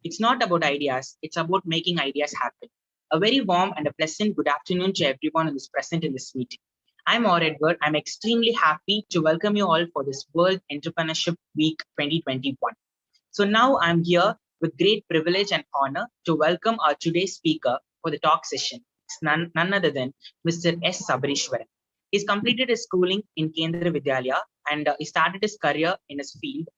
It's not about ideas, it's about making ideas happen. A very warm and a pleasant good afternoon to everyone who is present in this meeting. I'm Edward. I'm extremely happy to welcome you all for this World Entrepreneurship Week 2021. So now I'm here with great privilege and honor to welcome our today's speaker for the talk session. It's none other than Mr. S. Sabariswaran. He's completed his schooling in Kendra Vidyalaya and he started his career in his field,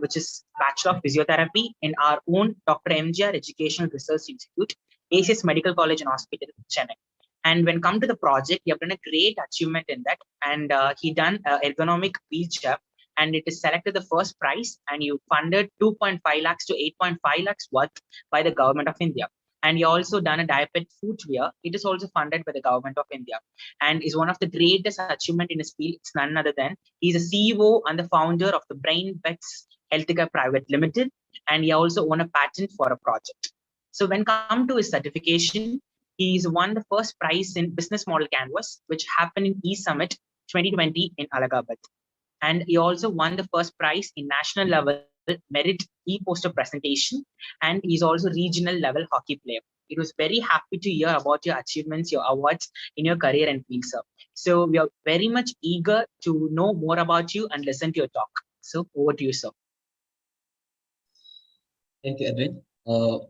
which is Bachelor of Physiotherapy in our own Dr. MGR Educational Research Institute, ACS Medical College and Hospital, Chennai. And when come to the project, he have done a great achievement in that, and he done ergonomic wheelchair, and it is selected the first prize, and you funded 2.5 lakhs to 8.5 lakhs worth by the government of India. And he also done a diaper footwear. It is also funded by the government of India, and is one of the greatest achievement in his field. It's none other than he's a CEO and the founder of the Brainbuds Healthcare Private Limited, and he also won a patent for a project. So when come to his certification, he's won the first prize in Business Model Canvas, which happened in E-Summit 2020 in Allahabad. And he also won the first prize in national level merit e-poster presentation, and he's also regional level hockey player. It was very happy to hear about your achievements, your awards in your career and field, sir. So we are very much eager to know more about you and listen to your talk. So over to you, sir. Thank you, Edwin.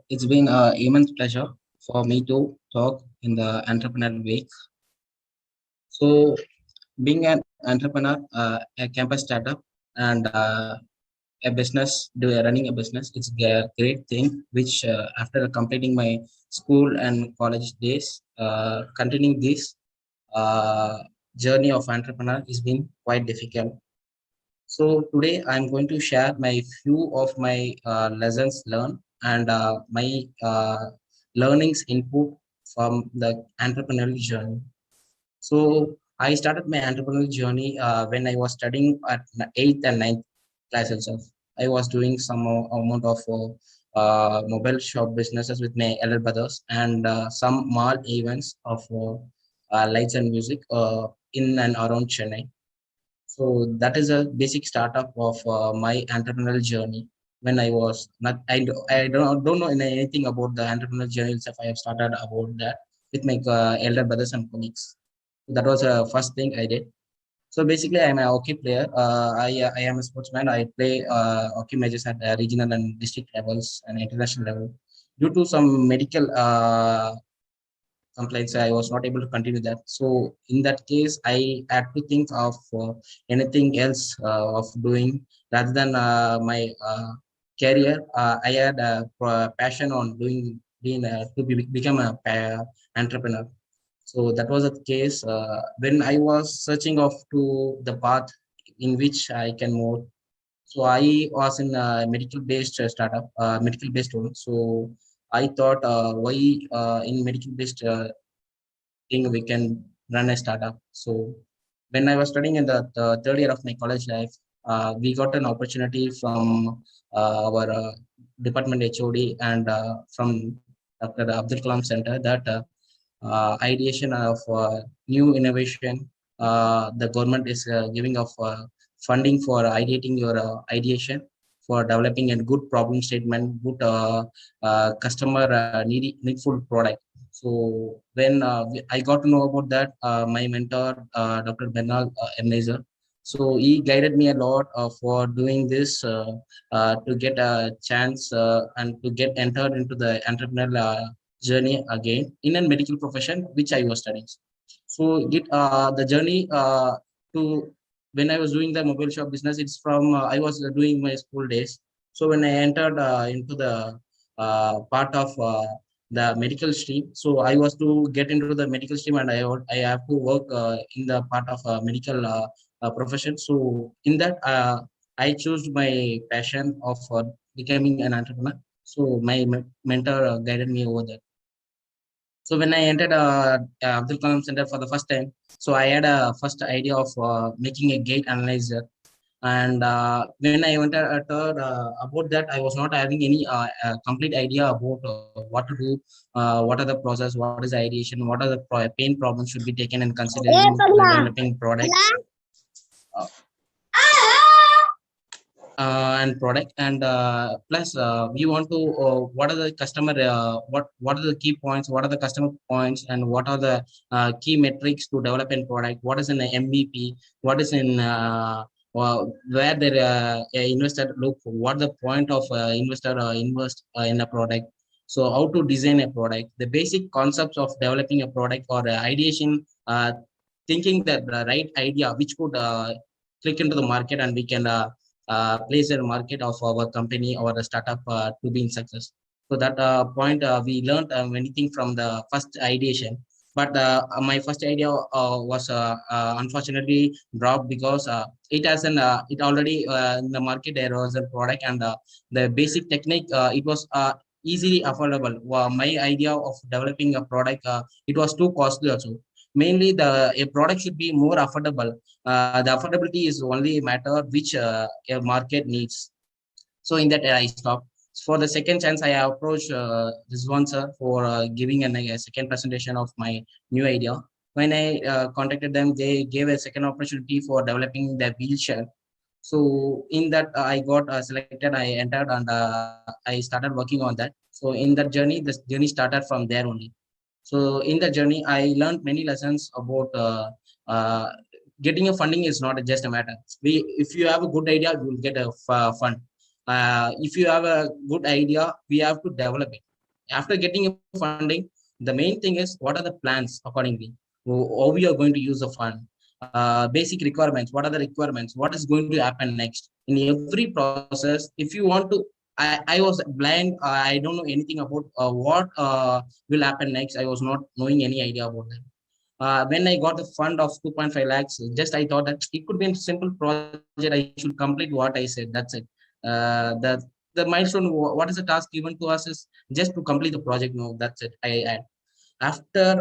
It's been an immense pleasure for me to talk in the Entrepreneurial Week. So, being an entrepreneur, a campus startup, and a business, running a business, it's a great thing. Which after completing my school and college days, continuing this journey of entrepreneur has been quite difficult. So today I'm going to share my few of my lessons learned and my learnings input from the entrepreneurial journey. So I started my entrepreneurial journey when I was studying at 8th and 9th class itself. I was doing some amount of mobile shop businesses with my elder brothers and some mall events of lights and music in and around Chennai. So that is a basic startup of my entrepreneurial journey. When I was not, I don't know anything about the entrepreneurial journey itself. I have started about that with my elder brothers and colleagues. That was the first thing I did. So basically, I'm a hockey player. I am a sportsman. I play hockey matches at regional and district levels and international level. Due to some medical complaints, I was not able to continue that. So in that case, I had to think of anything else of doing rather than my career. I had a passion on doing being become a entrepreneur. So that was the case when I was searching of to the path in which I can move. So I was in a medical based startup, medical based one. So I thought why in medical based thing we can run a startup. So when I was studying in the third year of my college life, we got an opportunity from our department HOD and from Dr. Abdul Kalam Center that ideation of new innovation. The government is giving of funding for ideating your ideation for developing a good problem statement, good customer needful product. So when I got to know about that, my mentor, Dr. Bernal Ebenezer, so he guided me a lot for doing this to get a chance and to get entered into the entrepreneurial journey again in a medical profession which I was studying. So the journey to when I was doing the mobile shop business, it's from I was doing my school days. So when I entered into the part of the medical stream, so I was to get into the medical stream and I have to work in the part of medical profession. So in that I chose my passion of becoming an entrepreneur. So my mentor guided me over there. So when I entered Abdul Kalam Center for the first time, so I had a first idea of making a gate analyzer. And when I went about that, I was not having any complete idea about what to do, what are the process, what is the ideation, what are the pain problems should be taken and considering the developing product. and product, and plus we want to what are the customer what are the key points, what are the customer points, and what are the key metrics to develop a product, what is in the MVP, what is in where the investor look for, what the point of investor invest in a product. So how to design a product, the basic concepts of developing a product, or ideation, thinking that the right idea which could click into the market, and we can place a market of our company or a startup to be in success. So that point we learned many things from the first ideation. But my first idea was unfortunately dropped because it has an it already in the market there was a product, and the basic technique it was easily affordable. My idea of developing a product it was too costly also. Mainly the a product should be more affordable. The affordability is only a matter which a market needs. So in that I stopped. For the second chance, I approached this one sir for giving a second presentation of my new idea. When I contacted them, they gave a second opportunity for developing the wheelchair. So in that I got selected, I entered, and I started working on that. So in that journey, this journey started from there only. So in the journey, I learned many lessons about getting a funding is not just a matter. If you have a good idea, you will get a fund. If you have a good idea, we have to develop it. After getting a funding, the main thing is what are the plans accordingly. How we are going to use the fund. Basic requirements. What are the requirements? What is going to happen next? In every process, if you want to, I was blind. I don't know anything about what will happen next. I was not knowing any idea about that. When I got the fund of 2.5 lakhs, just I thought that it could be a simple project. I should complete what I said. That's it. The milestone, what is the task given to us is just to complete the project. No, that's it. I had. After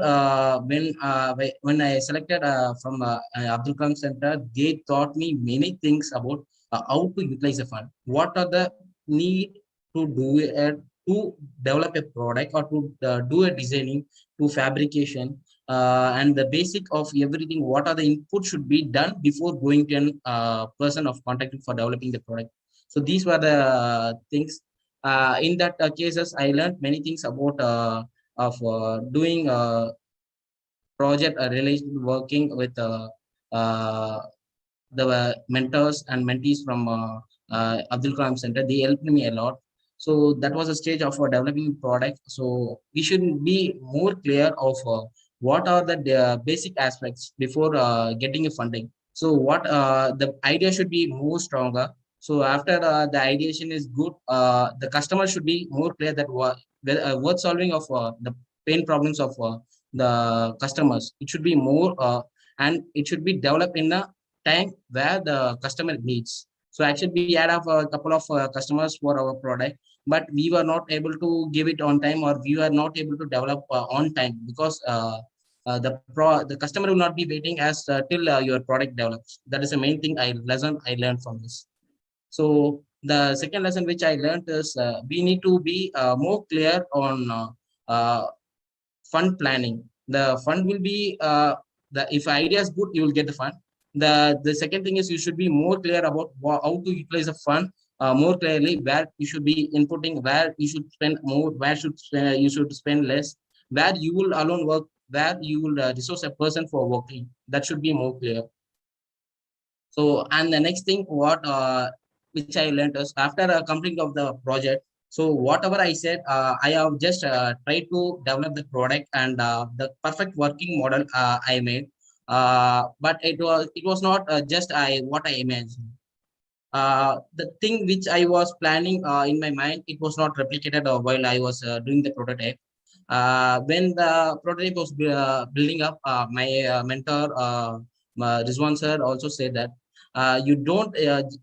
when I selected from Abdul Kalam Center, they taught me many things about how to utilize the fund. What are the need to do it to develop a product, or to do a designing, to fabrication, and the basic of everything. What are the input should be done before going to an person of contact for developing the product. So these were the things. In that cases, I learned many things about doing project related working with uh, the mentors and mentees from Abdul Kalam Center. They helped me a lot. So that was a stage of developing product. So we should be more clear of what are the basic aspects before getting a funding. So what the idea should be more stronger. So after the ideation is good, the customer should be more clear that what solving of the pain problems of the customers. It should be more and it should be developed in a time where the customer needs. So actually we had a couple of customers for our product, but we were not able to give it on time, or we were not able to develop on time, because the customer will not be waiting as till your product develops. That is the main thing lesson I learned from this. So the second lesson which I learned is we need to be more clear on fund planning. The fund will be the if idea is good, you will get the fund. The second thing is you should be more clear about how to utilize a fund more clearly, where you should be inputting, where you should spend more, where you should spend less, where you will alone work, where you will resource a person for working. That should be more clear. So, and the next thing, what which I learned is after completing of the project. So whatever I said, I have just tried to develop the product, and the perfect working model I made. But it was not just I what I imagined. The thing which I was planning in my mind, it was not replicated while I was doing the prototype. When the prototype was building up, my mentor, Rizwan sir, also said that you don't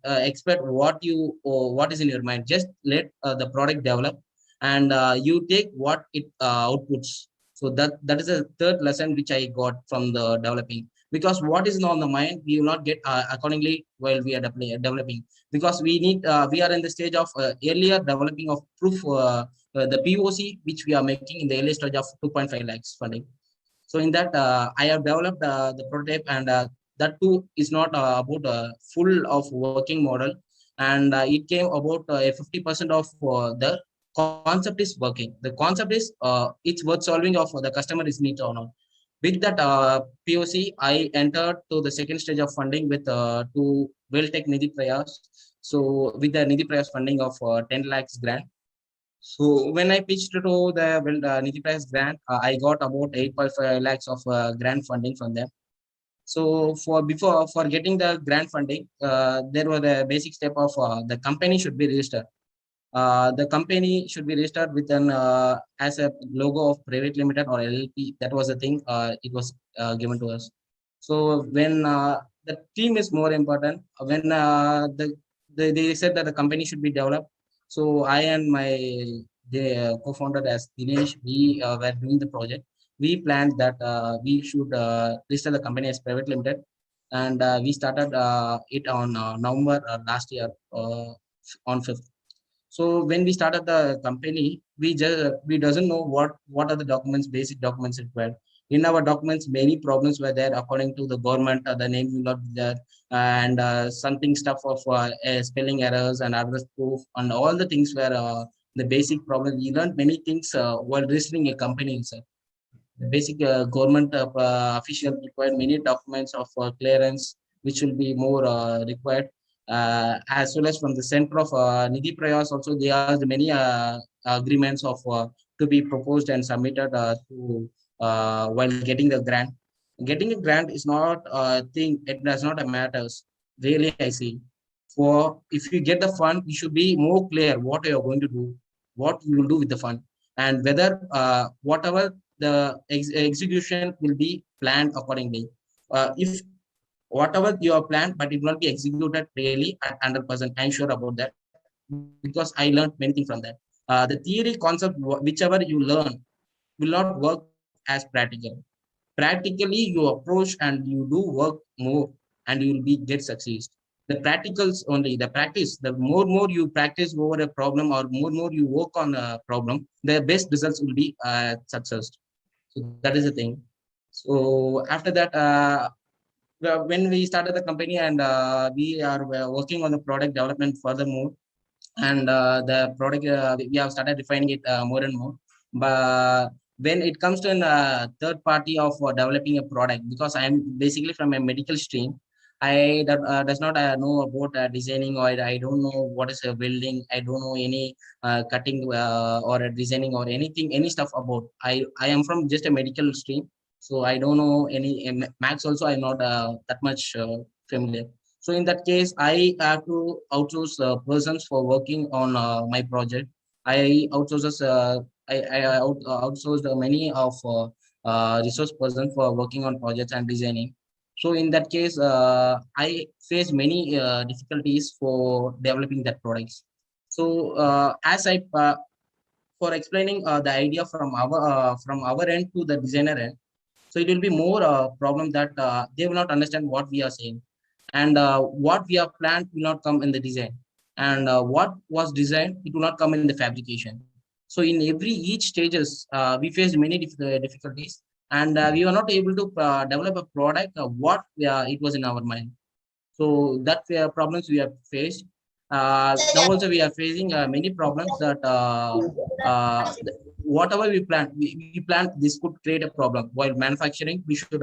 expect what is in your mind. Just let the product develop, and you take what it outputs. So that is a third lesson which I got from the developing. Because what is on the mind, we will not get accordingly while we are developing. Because we are in the stage of earlier developing of proof. The POC which we are making in the early stage of 2.5 lakhs funding. So in that, I have developed the prototype, and that too is not about full of working model. and it came about 50% of the concept is working. The concept is it's worth solving of the customer is need or not. With that POC, I entered to the second stage of funding with to will take Nidhi Prayas. So with the Nidhi Prayas funding of 10 lakhs grant. So when I pitched to the Nidhi Prayas grant, I got about 8.5 lakhs of grant funding from them. So for getting the grant funding, there was a basic step of the company should be registered. The company should be registered with an as a logo of private limited or LLP. That was the thing. It was given to us. So when the team is more important, when they said that the company should be developed. So I and my the co-founder as Dinesh, we were doing the project. We planned that we should register the company as private limited, and we started it on November last year on 5th. So when we started the company, we doesn't know what are the documents, basic documents required. In our documents, many problems were there according to the government. The name will not be there, and something stuff of spelling errors and address proof, and all the things were the basic problem. We learned many things while registering a company itself. The basic government official required many documents of clearance, which will be more required, as well as from the center of Nidhi Prayas also, they asked many agreements of to be proposed and submitted to while getting the grant. Getting a grant is not a thing, it does not matters. Really, I see. For if you get the fund, you should be more clear what you are going to do, what you will do with the fund, and whether whatever the execution will be planned accordingly. If whatever you have planned, but it will not be executed really at 100%. I'm sure about that because I learned many things from that. The theory concept, whichever you learn, will not work as practical. Practically, you approach and you do work more, and you will be get succeed. The practicals only, the practice. The more you practice over a problem, or more you work on a problem, the best results will be success. So that is the thing. So after that, when we started the company, and we are working on the product development furthermore, and the product we have started refining it more and more. But when it comes to a third party of developing a product, because I am basically from a medical stream, does not know about designing, or I don't know what is a building. I don't know any cutting or designing or anything, any stuff about. I am from just a medical stream, so I don't know any max also. I'm not that much familiar. So in that case, I have to outsource persons for working on my project. I outsources outsourced many of resource persons for working on projects and designing. So in that case, I face many difficulties for developing that products. So as I for explaining the idea from our end to the designer end, so it will be more problem that they will not understand what we are saying, and what we have planned will not come in the design, and what was designed, it will not come in the fabrication. So in every each stages, we faced many difficulties, and we were not able to develop a product what it was in our mind. So that problems we have faced. Now also we are facing many problems that whatever we plan, this could create a problem. While manufacturing, we should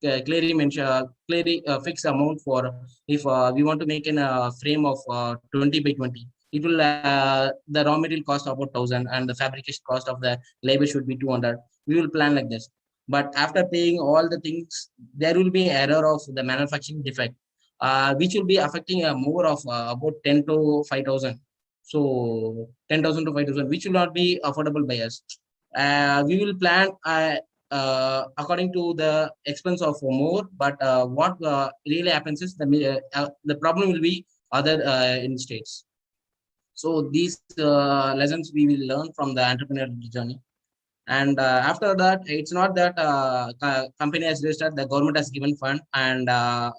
clearly mention, clearly fix amount for if we want to make a frame of 20 by 20. It will the raw material cost about 1,000, and the fabrication cost of the labor should be 200. We will plan like this. But after paying all the things, there will be error of the manufacturing defect, which will be affecting more of about 10 to 5,000. So 10,000 to 5,000, which will not be affordable by us. We will plan according to the expense of more, but what really happens is the problem will be other in states. So these lessons we will learn from the entrepreneurial journey. And after that, it's not that company has registered, the government has given fund, and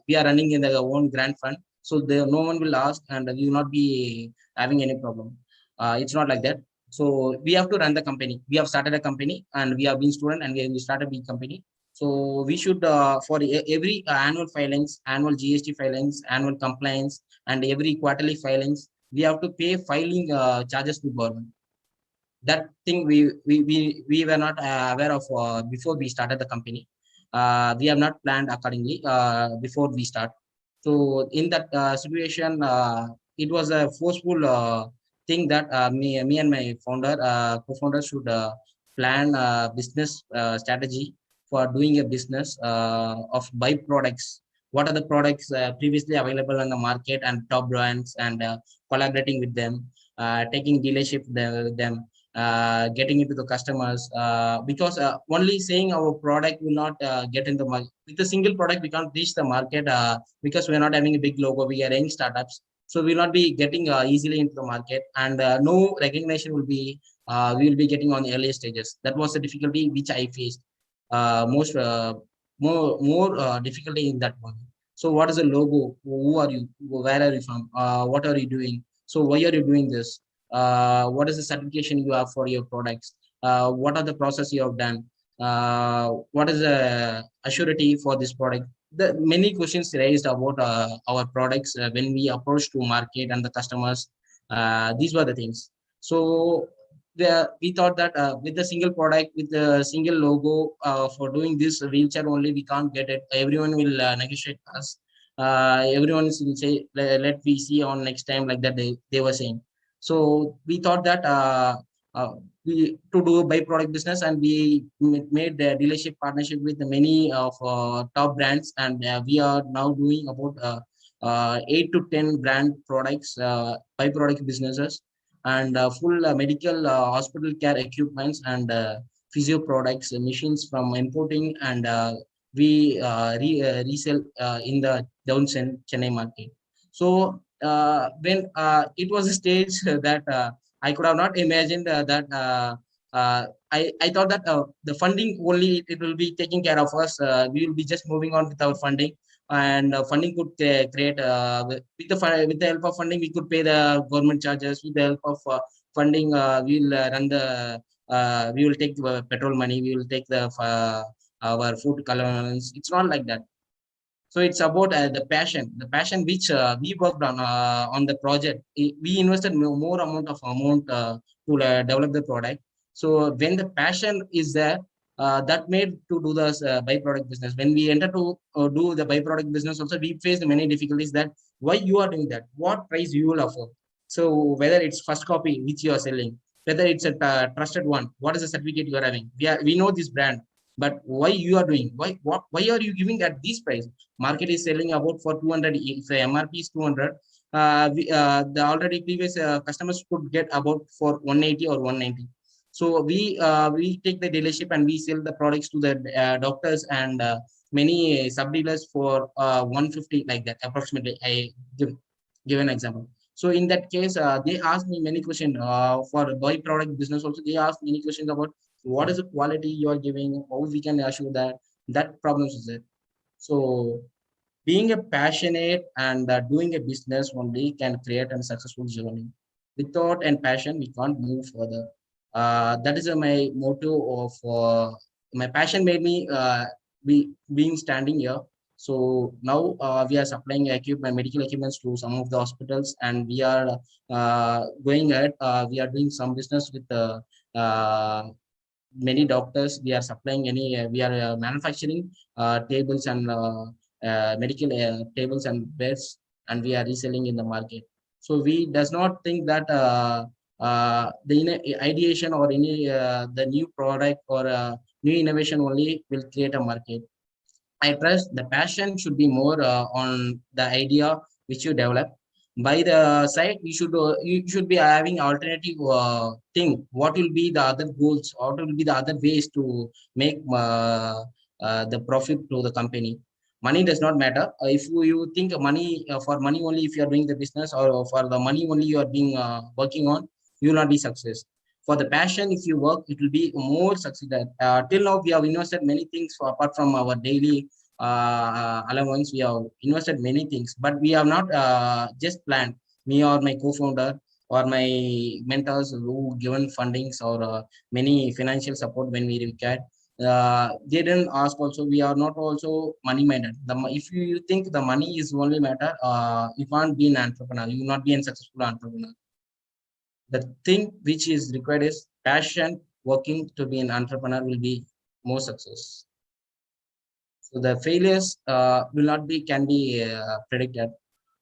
we are running in their own grant fund. So there, no one will ask, and we will not be having any problem. It's not like that. So we have to run the company. We have started a company, and we have been student, and we started a big company. So we should, for every annual filings, annual GST filings, annual compliance, and every quarterly filings, we have to pay filing charges to government. That thing we were not aware of before we started the company. We have not planned accordingly before we start. So in that situation, it was a forceful thing that me and my co-founder should plan a business strategy for doing a business of byproducts. What are the products previously available on the market and top brands, and collaborating with them, taking dealership with them, getting into the customers, because only saying our product will not get in the market. With a single product we can't reach the market, because we are not having a big logo, we are young startups, so we will not be getting easily into the market, and no recognition will be we will be getting on the early stages. That was the difficulty which I faced most more difficulty in that one. So what is the logo? Who are you? Where are you from? What are you doing? So why are you doing this? What is the certification you have for your products? What are the process you have done? What is the assurity for this product? The many questions raised about our products when we approach to market and the customers. These were the things. So we thought that with the single product, with the single logo, for doing this wheelchair only, we can't get it. Everyone will negotiate us. Everyone will say, let we see on next time, like that they were saying. So we thought that we to do a byproduct business, and we made the dealership partnership with many of top brands, and we are now doing about 8 to 10 brand products, byproduct businesses, and full medical hospital care equipments, and physio products, machines from importing, and we resell in the down Chennai market. So when it was a stage that I could have not imagined that I thought that the funding only it will be taking care of us. We will be just moving on with our funding, and funding could create with the help of funding we could pay the government charges. With the help of funding, we'll run the we will take the petrol money. We will take the our food allowance. It's not like that. So it's about the passion which we worked on the project. We invested more amount of amount to develop the product. So when the passion is there, that made to do the byproduct business. When we enter to do the byproduct business, also we faced many difficulties. That why you are doing that, what price you will offer. So whether it's first copy which you are selling, whether it's a trusted one, what is the certificate you are having. We know this brand, but why you are doing, why are you giving at this price? Market is selling about for 200. If the MRP is 200, the already previous customers could get about for 180 or 190. So we take the dealership and we sell the products to the doctors and many sub dealers for 150, like that approximately. I give an example. So in that case, they asked me many questions for byproduct business. Also, they asked many questions about what is the quality you are giving, how we can assure that problems is there. So being a passionate and doing a business only can create a successful journey. Without and passion, we can't move further. That is my motto of my passion made me being standing here. So now we are supplying medical equipments to some of the hospitals, and we are going ahead. We are doing some business with many doctors. We are supplying we are manufacturing tables and medical tables and beds, and we are reselling in the market. So we does not think that the ideation or any the new product or new innovation only will create a market. I trust the passion should be more on the idea which you develop. By the side, you should be having alternative thing. What will be the other goals? What will be the other ways to make the profit to the company? Money does not matter. If you think money for money only, if you are doing the business, or for the money only you are being working on, you will not be success. For the passion, if you work, it will be more succeeded. Till now, we have invested many things apart from our daily allowance. We have invested many things, but we have not just planned. Me or my co-founder or my mentors who given fundings or many financial support when we required. They didn't ask also, we are not also money minded. If you think the money is only matter, you can't be an entrepreneur, you will not be a successful entrepreneur. The thing which is required is passion. Working to be an entrepreneur will be more success. So the failures will not be can be predicted.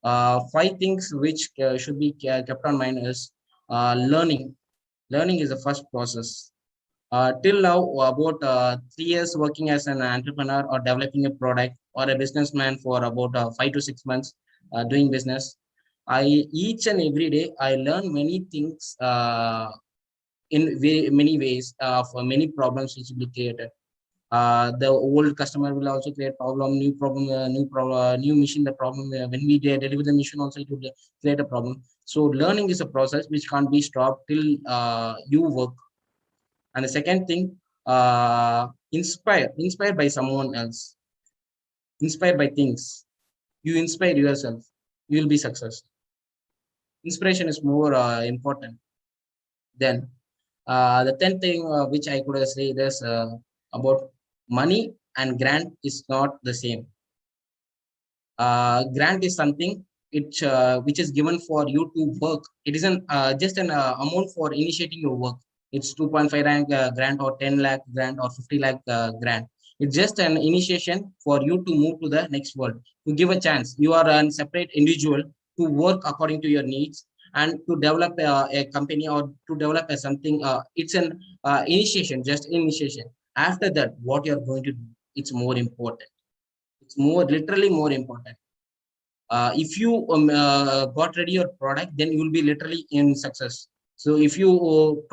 Five things which should be kept on mind is learning. Learning is the first process. Till now, about 3 years working as an entrepreneur or developing a product, or a businessman for about 5 to 6 months doing business. I each and every day I learn many things in many ways, for many problems which will be created. The old customer will also create problem, new problem, new machine. The problem when we deliver the machine also, it will create a problem. So learning is a process which can't be stopped till you work. And the second thing, inspire by someone else, inspired by things. You inspire yourself, you will be success. Inspiration is more important. Then the 10th thing which I could say this about money and grant is not the same. Grant is something which is given for you to work. It isn't just an amount for initiating your work. It's 2.5 rank grant, or 10 lakh grant, or 50 lakh grant. It's just an initiation for you to move to the next world, to give a chance. You are a separate individual to work according to your needs, and to develop a company, or to develop a something. It's an initiation, just initiation. After that, what you're going to do, it's more important. It's more literally more important. If you got ready your product, then you will be literally in success. So if you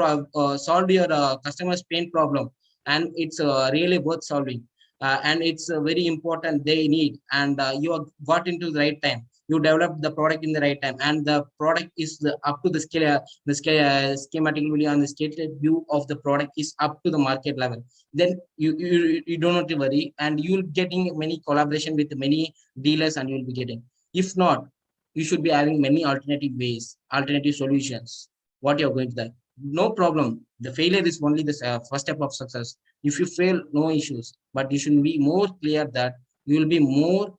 solve your customer's pain problem, and it's really worth solving, and it's very important they need, and you have got into the right time, you develop the product in the right time, and the product is up to the scale, schematically on the stated view of the product is up to the market level, then you don't have to worry, and you'll getting many collaboration with many dealers, and you'll be getting. If not, you should be having many alternative ways, alternative solutions. What you're going to do, no problem. The failure is only the first step of success. If you fail, no issues, but you should be more clear that you will be more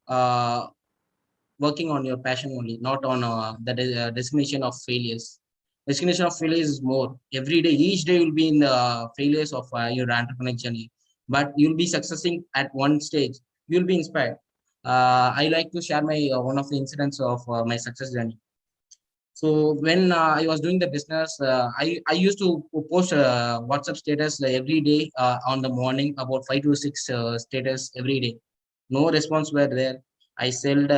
uh, working on your passion only, not on the destination of failures. Destination of failures is more. Every day, each day will be in the failures of your entrepreneurial journey, but you'll be succeeding at one stage. You'll be inspired. I like to share my one of the incidents of my success journey. So when I was doing the business, I used to post WhatsApp status every day on the morning, about 5 to 6 status every day. No response were there. I sold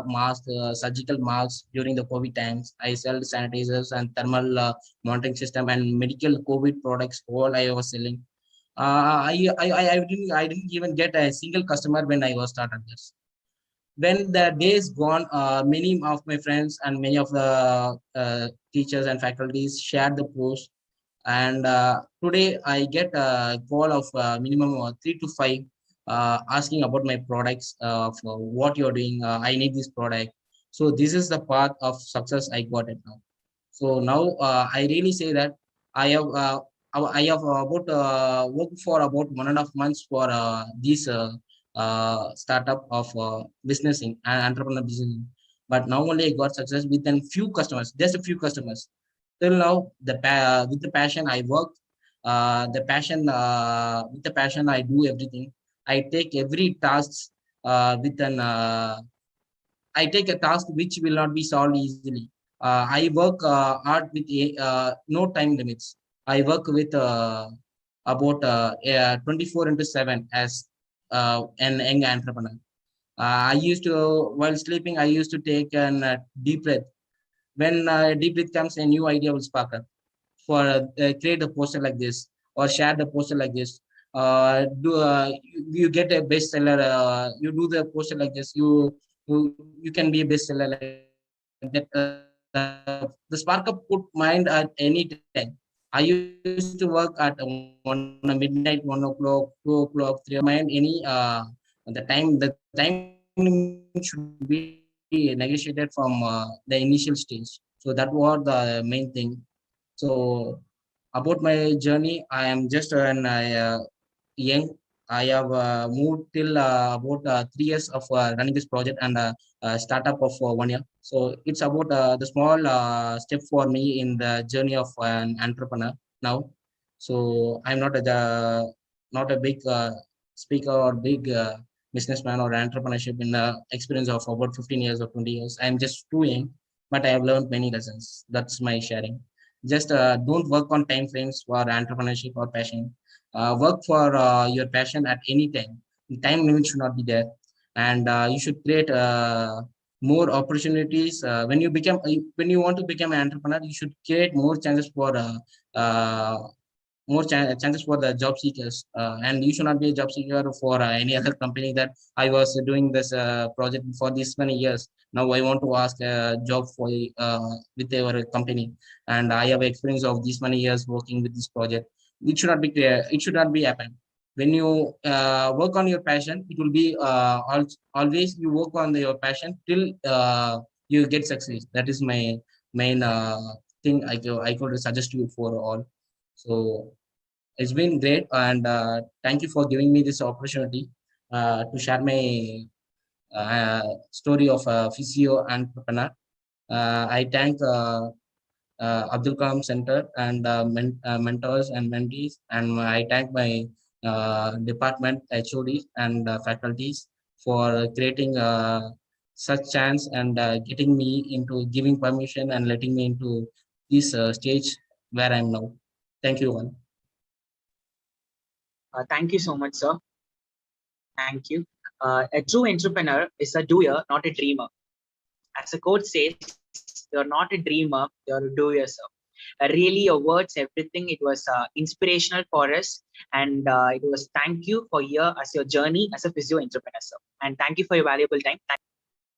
masks, surgical masks during the COVID times. I sold sanitizers and thermal monitoring system and medical COVID products. All I was selling. I didn't even get a single customer when I was started this. When the days gone, many of my friends and many of the teachers and faculties shared the post, and today I get a call of minimum 3 to 5 asking about my products, for what you're doing. I need this product. So this is the path of success I got it now. So now I really say that I have about worked for about 1.5 months for this startup of businessing and entrepreneur business. But now only I got success with a few customers, just a few customers. Till now, with the passion I work, with the passion I do everything. I take every task with an I take a task which will not be solved easily. I work hard with no time limits. I work with about 24 into 7 as an young entrepreneur. I used to, while sleeping, I used to take an deep breath. When deep breath comes, a new idea will spark up for create a poster like this, or share the poster like this. You get a bestseller. You do the poster like this. You can be a bestseller like that. The spark up put mind at any time. I used to work at on a midnight, 1 o'clock, 2 o'clock, 3 o'clock. Mind any the time limit should be negotiated from the initial stage. So that was the main thing. So about my journey, I am just an young entrepreneur. young. I have moved till about 3 years of running this project and startup of 1 year. So it's about the small step for me in the journey of an entrepreneur now. So I'm not a big speaker or big businessman or entrepreneurship in the experience of about 15 years or 20 years. I'm just too young, but I have learned many lessons. That's my sharing. Just don't work on time frames for entrepreneurship or passion. Work for your passion at any time. Time limit should not be there, and you should create more opportunities. When you want to become an entrepreneur, you should create more chances for uh, chances for the job seekers, and you should not be a job seeker for any other company that I was doing this project for this many years. Now I want to ask a job for with our company, and I have experience of these many years working with this project. It should not be clear. It should not be happen. When you work on your passion, it will be always you work on your passion till you get success. That is my main thing I could suggest you for all. So it's been great, and thank you for giving me this opportunity to share my story of a physio entrepreneur. I thank Abdul Kalam Center and mentors and mentees, and I thank my department HODs and faculties for creating such chance and getting me into giving permission and letting me into this stage where I'm now. Thank you all. Thank you so much, sir. Thank you. A true entrepreneur is a doer, not a dreamer. As a quote says, you're not a dreamer, you're a doer, sir. Really, your words, everything, it was inspirational for us. And it was thank you for your journey as a physio entrepreneur, sir. And thank you for your valuable time.